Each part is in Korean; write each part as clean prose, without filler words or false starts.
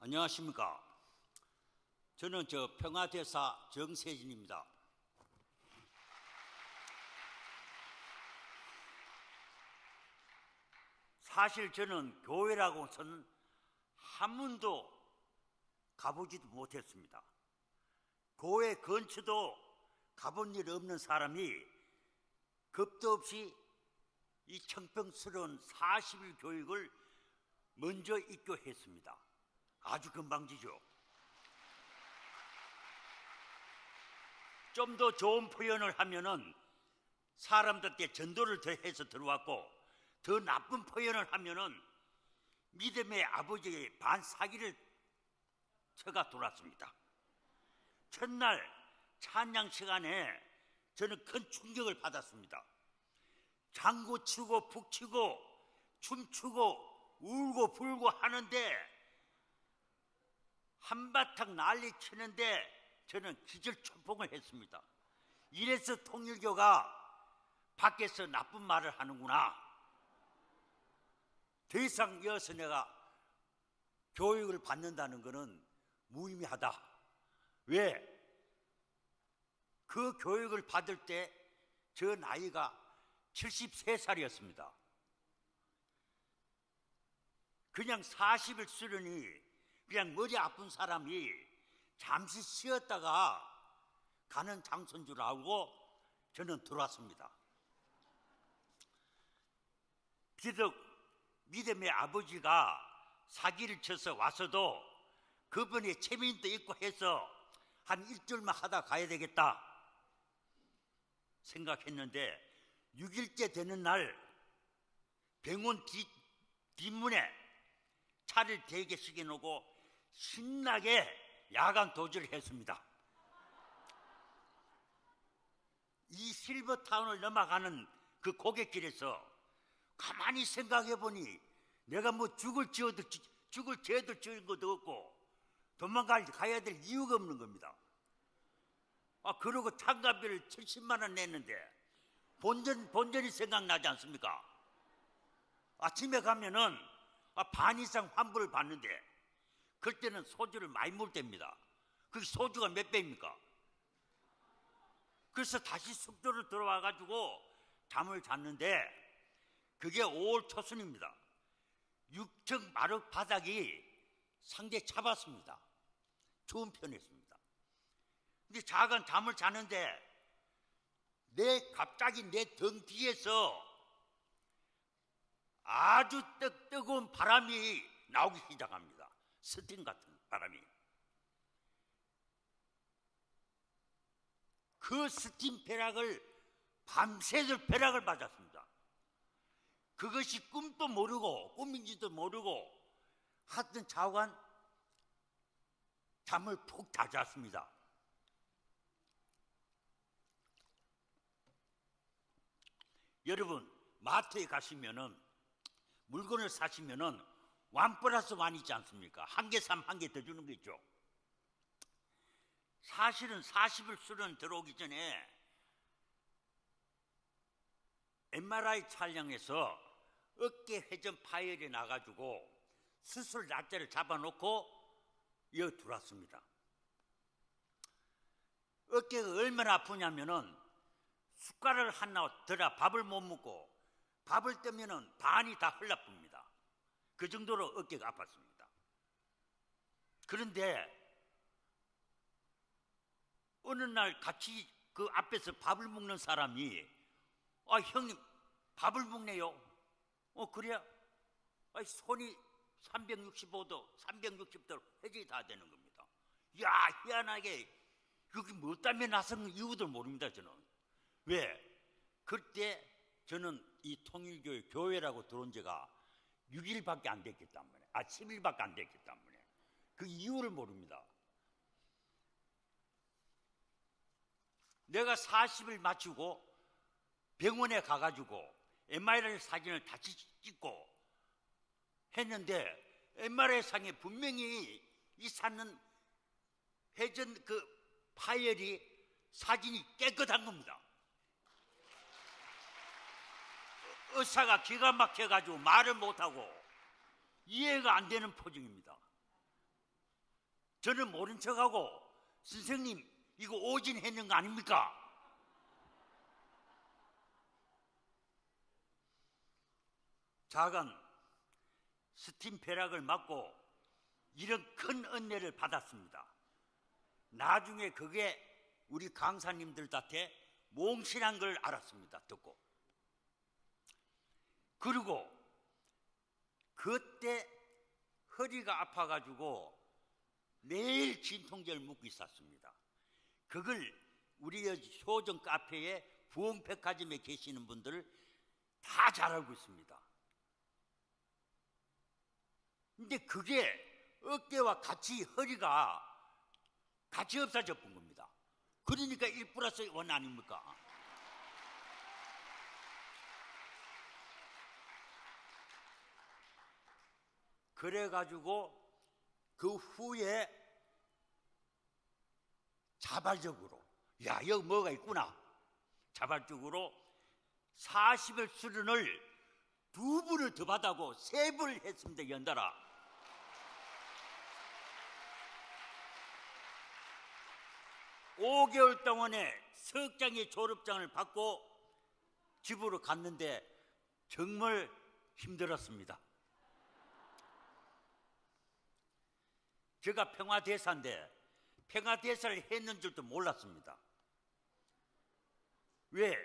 안녕하십니까. 저는 평화대사 정세진입니다. 사실 저는 교회라고서는 한 번도 가보지도 못했습니다. 교회 근처도 가본 일 없는 사람이 겁도 없이 이 청평스러운 40일 교육을 먼저 입교했습니다. 아주 금방지죠. 좀 더 좋은 표현을 하면은 사람들께 전도를 더해서 들어왔고, 더 나쁜 표현을 하면은 믿음의 아버지의 반사기를 쳐가 돌았습니다. 첫날 찬양 시간에 저는 큰 충격을 받았습니다. 장구 치고 북치고 춤추고 울고 불고 하는데 한바탕 난리 치는데 저는 기절초풍을 했습니다. 이래서 통일교가 밖에서 나쁜 말을 하는구나. 더 이상 이어서 내가 교육을 받는다는 것은 무의미하다. 왜? 그 교육을 받을 때 저 나이가 73살이었습니다. 그냥 40일 수련이 그냥 머리 아픈 사람이 잠시 쉬었다가 가는 장소인 줄 알고 저는 들어왔습니다. 비록 믿음의 아버지가 사기를 쳐서 와서도 그분의 체면도 있고 해서 한 일주일만 하다 가야 되겠다 생각했는데 6일째 되는 날 병원 뒷문에 차를 대기시켜 놓고 신나게 야간 도주를 했습니다. 이 실버타운을 넘어가는 그 고갯길에서 가만히 생각해 보니 내가 뭐 죽을 죄도 지은 것도 없고 가야 될 이유가 없는 겁니다. 그리고 참가비를 70만 원 냈는데 본전이 생각나지 않습니까? 아침에 가면은 반 이상 환불을 받는데 그럴 때는 소주를 많이 먹을 때입니다. 그 소주가 몇 배입니까? 그래서 다시 숙소를 들어와가지고 잠을 잤는데 그게 5월 초순입니다. 6층 마룻 바닥이 상당히 차봤습니다. 좋은 편이었습니다. 근데 자간 잠을 자는데 갑자기 내 등 뒤에서 아주 뜨거운 바람이 나오기 시작합니다. 스팀 같은 바람이. 그 스팀 벼락을 밤새들 벼락을 맞았습니다. 그것이 꿈도 모르고 꿈인지도 모르고 하여튼 자관 잠을 푹 다 잤습니다. 여러분 마트에 가시면은 물건을 사시면은 1+1 있지 않습니까? 한 개 사면 한 개 더 주는 거 있죠. 사실은 40일 수련 들어오기 전에 MRI 촬영해서 어깨 회전 파열이 나가지고 수술 날짜를 잡아놓고 여기 들어왔습니다. 어깨가 얼마나 아프냐면은 숟가락을 하나 들어 밥을 못 먹고 밥을 뜨면은 반이 다 흘러쁩니다. 그 정도로 어깨가 아팠습니다. 그런데 어느 날 같이 그 앞에서 밥을 먹는 사람이 형님 밥을 먹네요. 그래야 손이 365도 360도로 회전이 다 되는 겁니다. 야, 희한하게 여기 뭐 때문에 나선 이유도 모릅니다. 저는 왜? 그때 저는 이 통일교회 교회라고 들어온 지가 6일밖에 안 됐기 때문에 10일밖에 안 됐기 때문에 그 이유를 모릅니다. 내가 40일 마치고 병원에 가가지고 MRI 사진을 다시 찍고 했는데 MRI 상에 분명히 이 사는 회전 그 파열이 사진이 깨끗한 겁니다. 의사가 기가 막혀가지고 말을 못하고 이해가 안 되는 표정입니다. 저는 모른 척하고 선생님 이거 오진했는 거 아닙니까? 작은 스팀페락을 맞고 이런 큰 은혜를 받았습니다. 나중에 그게 우리 강사님들한테 몽신한 걸 알았습니다. 듣고. 그리고 그때 허리가 아파가지고 매일 진통제를 먹고 있었습니다. 그걸 우리 효정 카페에 부흥백화점에 계시는 분들 다 잘 알고 있습니다. 근데 그게 어깨와 같이 허리가 같이 없어져 본 겁니다. 그러니까 1+1 아닙니까? 그래가지고 그 후에 자발적으로 야 여기 뭐가 있구나 자발적으로 40일 수련을 2분을 더 받아고 3번을 했습니다. 연달아. (5개월) 동안에 석장의 졸업장을 받고 집으로 갔는데 정말 힘들었습니다. 제가 평화대사인데 평화대사를 했는 줄도 몰랐습니다. 왜?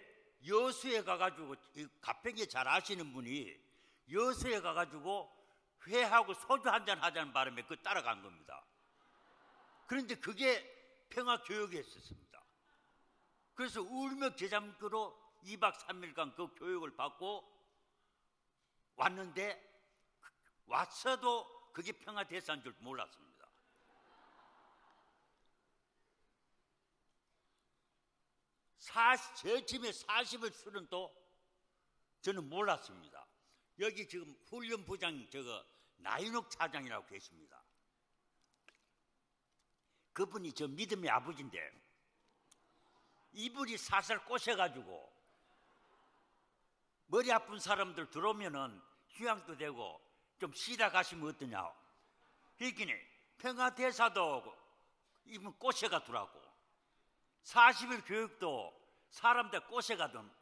여수에 가가지고 가평에 잘 아시는 분이 여수에 가가지고 회하고 소주 한잔 하자는 바람에 그 따라간 겁니다. 그런데 그게 평화교육이었습니다. 그래서 울며 제잠기로 2박 3일간 그 교육을 받고 왔는데 왔어도 그게 평화대사인 줄 몰랐습니다. 저쯤에 40을 술은 또 저는 몰랐습니다. 여기 지금 훈련부장 나인옥 차장이라고 계십니다. 그분이 저 믿음의 아버지인데 이분이 살살 꼬셔가지고 머리 아픈 사람들 들어오면은 휴양도 되고 좀 쉬다 가시면 어떠냐. 그러니까 평화대사도 이분 꼬셔가더라고. 40일 교육도 사람들 꼬셔가던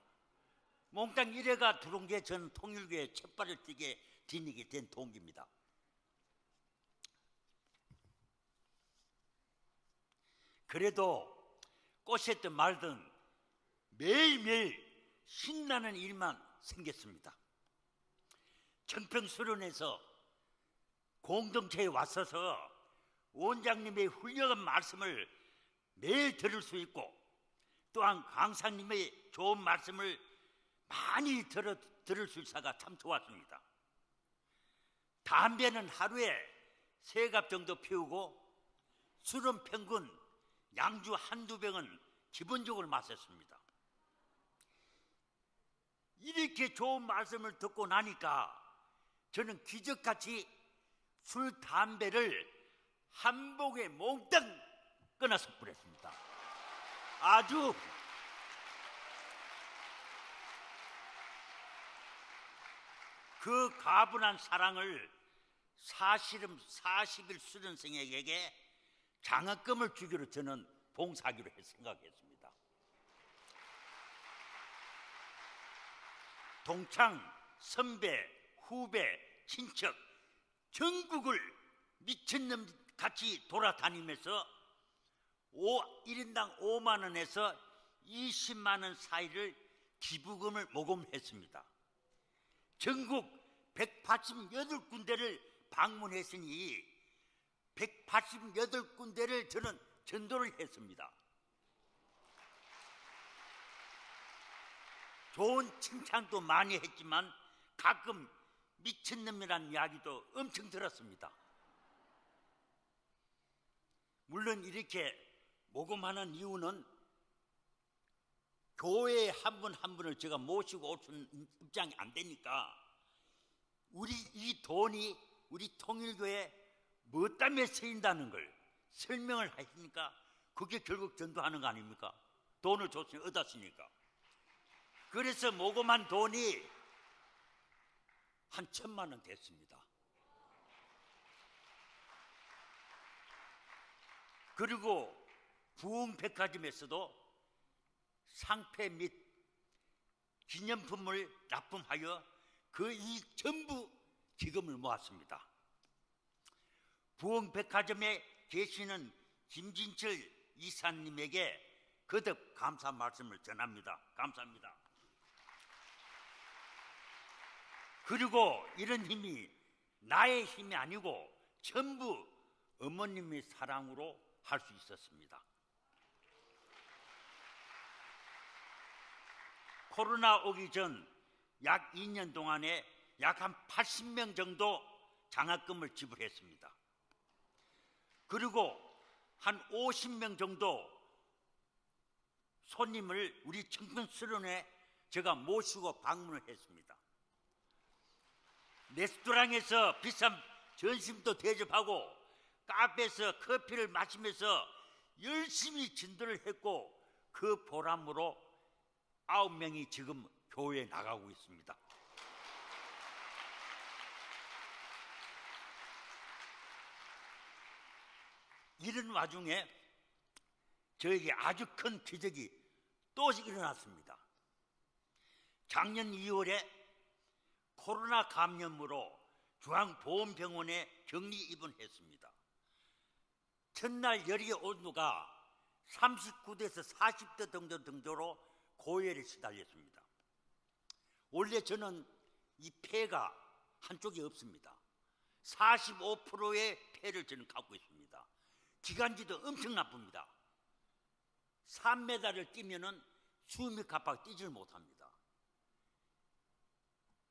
몽땅 이래가 들어온 게 전 통일교에 첫 발을 뛰게 디디게 된 동기입니다. 그래도 꼬셨든 말든 매일매일 신나는 일만 생겼습니다. 청평수련에서 공동체에 왔어서 원장님의 훌륭한 말씀을 매일 들을 수 있고 또한 강사님의 좋은 말씀을 많이 들을 수 있어서 참 좋았습니다. 담배는 하루에 3갑 정도 피우고 술은 평균 양주 1~2병은 기본적으로 마셨습니다. 이렇게 좋은 말씀을 듣고 나니까 저는 기적같이 술, 담배를 한복에 몽땅 끊어서 뿌렸습니다. 아주 그 가분한 사랑을 사실은 40일 수련생에게 장학금을 주기로 저는 봉사하기로 생각했습니다. 동창, 선배, 후배, 친척 전국을 미친놈 같이 돌아다니면서 1인당 5만 원에서 20만 원 사이를 기부금을 모금했습니다. 전국 188군데를 방문했으니 188군데를 저는 전도를 했습니다. 좋은 칭찬도 많이 했지만 가끔 미친놈이라는 이야기도 엄청 들었습니다. 물론 이렇게 모금하는 이유는 교회에 한 분 한 분을 제가 모시고 올 수 있는 입장이 안 되니까 이 돈이 우리 통일교에 뭐 때문에 쓰인다는 걸 설명을 하시니까 그게 결국 전도하는 거 아닙니까? 돈을 줬으니 얻었으니까. 그래서 모금한 돈이 한 1,000만 원 됐습니다. 그리고 부흥백화점에서도 상패 및 기념품을 납품하여 그 이익 전부 기금을 모았습니다. 부흥백화점에 계시는 김진철 이사님에게 거듭 감사 말씀을 전합니다. 감사합니다. 그리고 이런 힘이 나의 힘이 아니고 전부 어머님의 사랑으로 할 수 있었습니다. 코로나 오기 전 약 2년 동안에 약 한 80명 정도 장학금을 지불했습니다. 그리고 한 50명 정도 손님을 우리 청춘수련회 제가 모시고 방문을 했습니다. 레스토랑에서 비싼 점심도 대접하고 카페에서 커피를 마시면서 열심히 전도를 했고 그 보람으로 9명이 지금 교회에 나가고 있습니다. 이런 와중에 저에게 아주 큰 기적이 또 일어났습니다. 작년 2월에 코로나 감염으로 중앙보건병원에 격리 입원했습니다. 첫날 열의 온도가 39도에서 40도 정도로 고열에 시달렸습니다. 원래 저는 이 폐가 한쪽이 없습니다. 45%의 폐를 저는 갖고 있습니다. 기관지도 엄청 나쁩니다. 3m를 뛰면은 숨이 가빠가 뛰질 못합니다.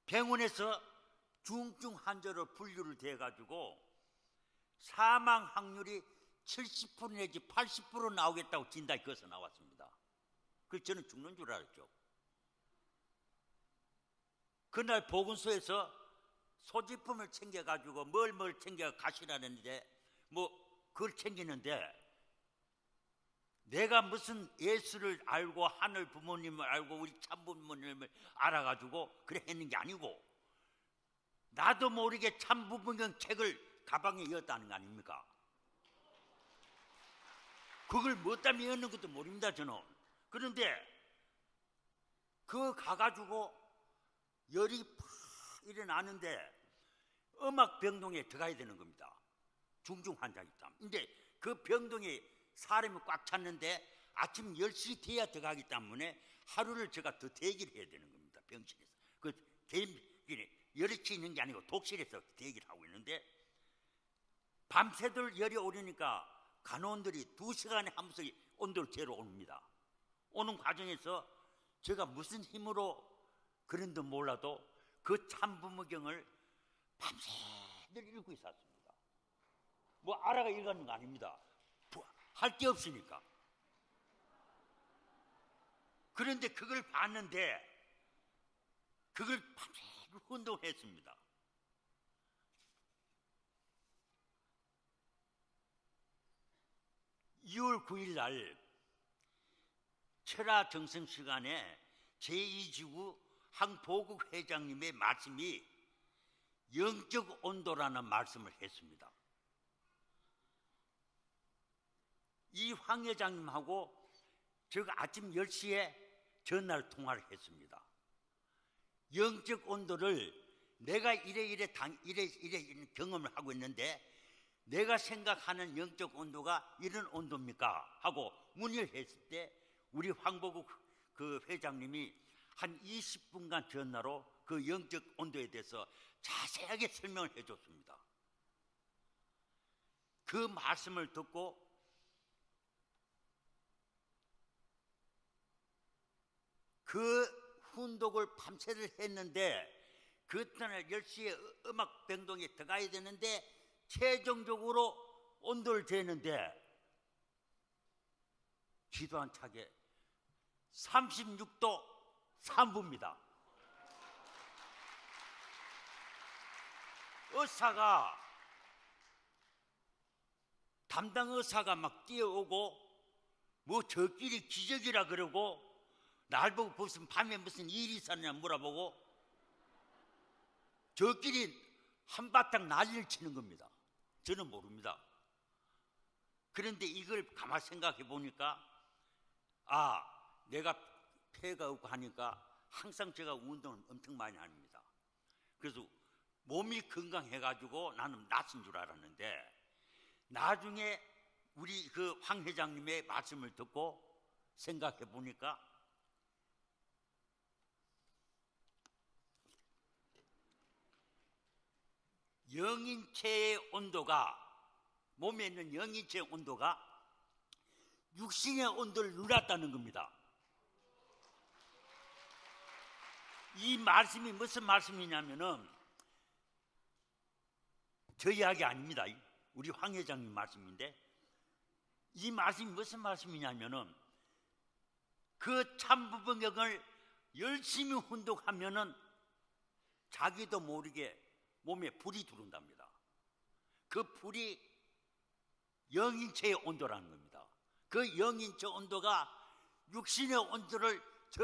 병원에서 중증 환자로 분류를 돼가지고 사망 확률이 70% 내지 80% 나오겠다고 진단이 거기서 나왔습니다. 그래서 저는 죽는 줄 알았죠. 그날 보건소에서 소지품을 챙겨가지고 뭘 챙겨 가시라는데 그걸 챙기는데 내가 무슨 예수를 알고 하늘 부모님을 알고 우리 참부모님을 알아가지고 그래 했는 게 아니고 나도 모르게 참부모님 책을 가방에 넣었다는 거 아닙니까? 그걸 뭐 때문에 넣는 것도 모릅니다 저는. 그런데 그거 가가지고 열이 팍 일어나는데 음악병동에 들어가야 되는 겁니다. 중증 환자이기 때문에. 근데 그 병동에 사람이 꽉 찼는데 아침 10시 돼야 들어가기 때문에 하루를 제가 더 대기를 해야 되는 겁니다. 병실에서. 그 열이 있는 게 아니고 독실에서 대기를 하고 있는데 밤새도록 열이 오르니까 간호원들이 2시간에 한 번씩 온도를 재러 옵니다. 오는 과정에서 제가 무슨 힘으로 그런지 몰라도 그 참부모경을 밤새도록 읽고 있었습니다. 뭐 알아가 읽었는 거 아닙니다. 할 게 없으니까. 그런데 그걸 봤는데 그걸 밤새도록 운동을 했습니다. (2월 9일) 날 철야 정성 시간에 제2지구 항보국 회장님의 말씀이 영적 온도라는 말씀을 했습니다. 이 황 회장님하고 제가 아침 10시에 전화를 통화를 했습니다. 영적 온도를 내가 이래 경험을 하고 있는데 내가 생각하는 영적 온도가 이런 온도입니까? 하고 문의를 했을 때 우리 황보국 그 회장님이 한 20분간 전화로 그 영적 온도에 대해서 자세하게 설명을 해줬습니다. 그 말씀을 듣고 그 훈독을 밤새를 했는데 그때는 10시에 음악병동에 들어가야 되는데 최종적으로 온도를 재는데 기도한 차게 36도 3분입니다. 담당 의사가 막 뛰어오고 뭐 저끼리 기적이라 그러고 날 보고 무슨 밤에 무슨 일이 있었냐 물어보고 저끼리 한바탕 난리를 치는 겁니다. 저는 모릅니다. 그런데 이걸 가만 생각해 보니까 아, 내가 폐가 없고 하니까 항상 제가 운동을 엄청 많이 합니다. 그래서 몸이 건강해가지고 나는 낫은 줄 알았는데 나중에 우리 그 황 회장님의 말씀을 듣고 생각해 보니까 영인체의 온도가, 몸에 있는 영인체의 온도가 육신의 온도를 눌렀다는 겁니다. 이 말씀이 무슨 말씀이냐면은 저 이야기 아닙니다. 우리 황 회장님 말씀인데 이 말씀이 무슨 말씀이냐면은 그 참부병경을 열심히 훈독하면은 자기도 모르게 몸에 불이 들어온답니다. 그 불이 영인체의 온도라는 겁니다. 그 영인체 온도가 육신의 온도를 저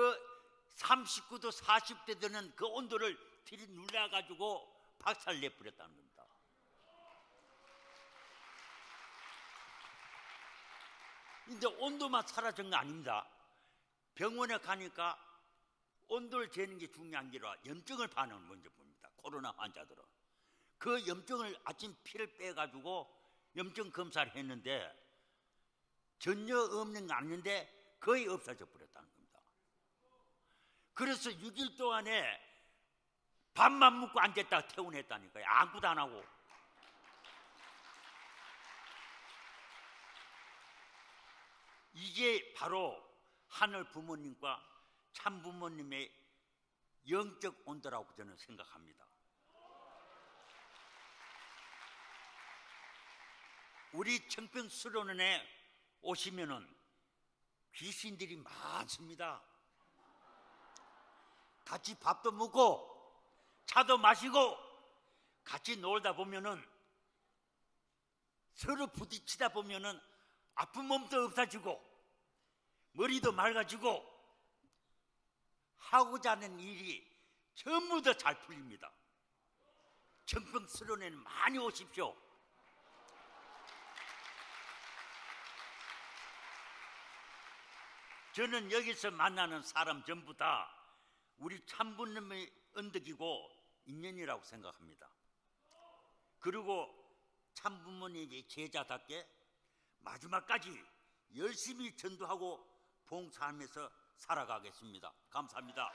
39도 40대 되는 그 온도를 들이눌러가지고 박살내버렸다는 겁니다. 근데 온도만 사라진 거 아닙니다. 병원에 가니까 온도를 재는 게 중요한 게 아니라 염증을 반응을 먼저 봅니다. 코로나 환자들은. 그 염증을 아침 피를 빼가지고 염증 검사를 했는데 전혀 없는 거 아닌데 거의 없어져 버렸다는 겁니다. 그래서 6일 동안에 밥만 먹고 앉았다가 퇴원했다니까요. 아무것도 안 하고. 이게 바로 하늘 부모님과 참 부모님의 영적 온도라고 저는 생각합니다. 우리 청평수련원에 오시면은 귀신들이 많습니다. 같이 밥도 먹고 차도 마시고 같이 놀다 보면은 서로 부딪히다 보면은 아픈 몸도 없어지고 머리도 맑아지고 하고자 하는 일이 전부 다 잘 풀립니다. 청평수련회는 많이 오십시오. 저는 여기서 만나는 사람 전부 다 우리 참부님의 언덕이고 인연이라고 생각합니다. 그리고 참부모님의 제자답게 마지막까지 열심히 전도하고 봉사하면서 살아가겠습니다. 감사합니다.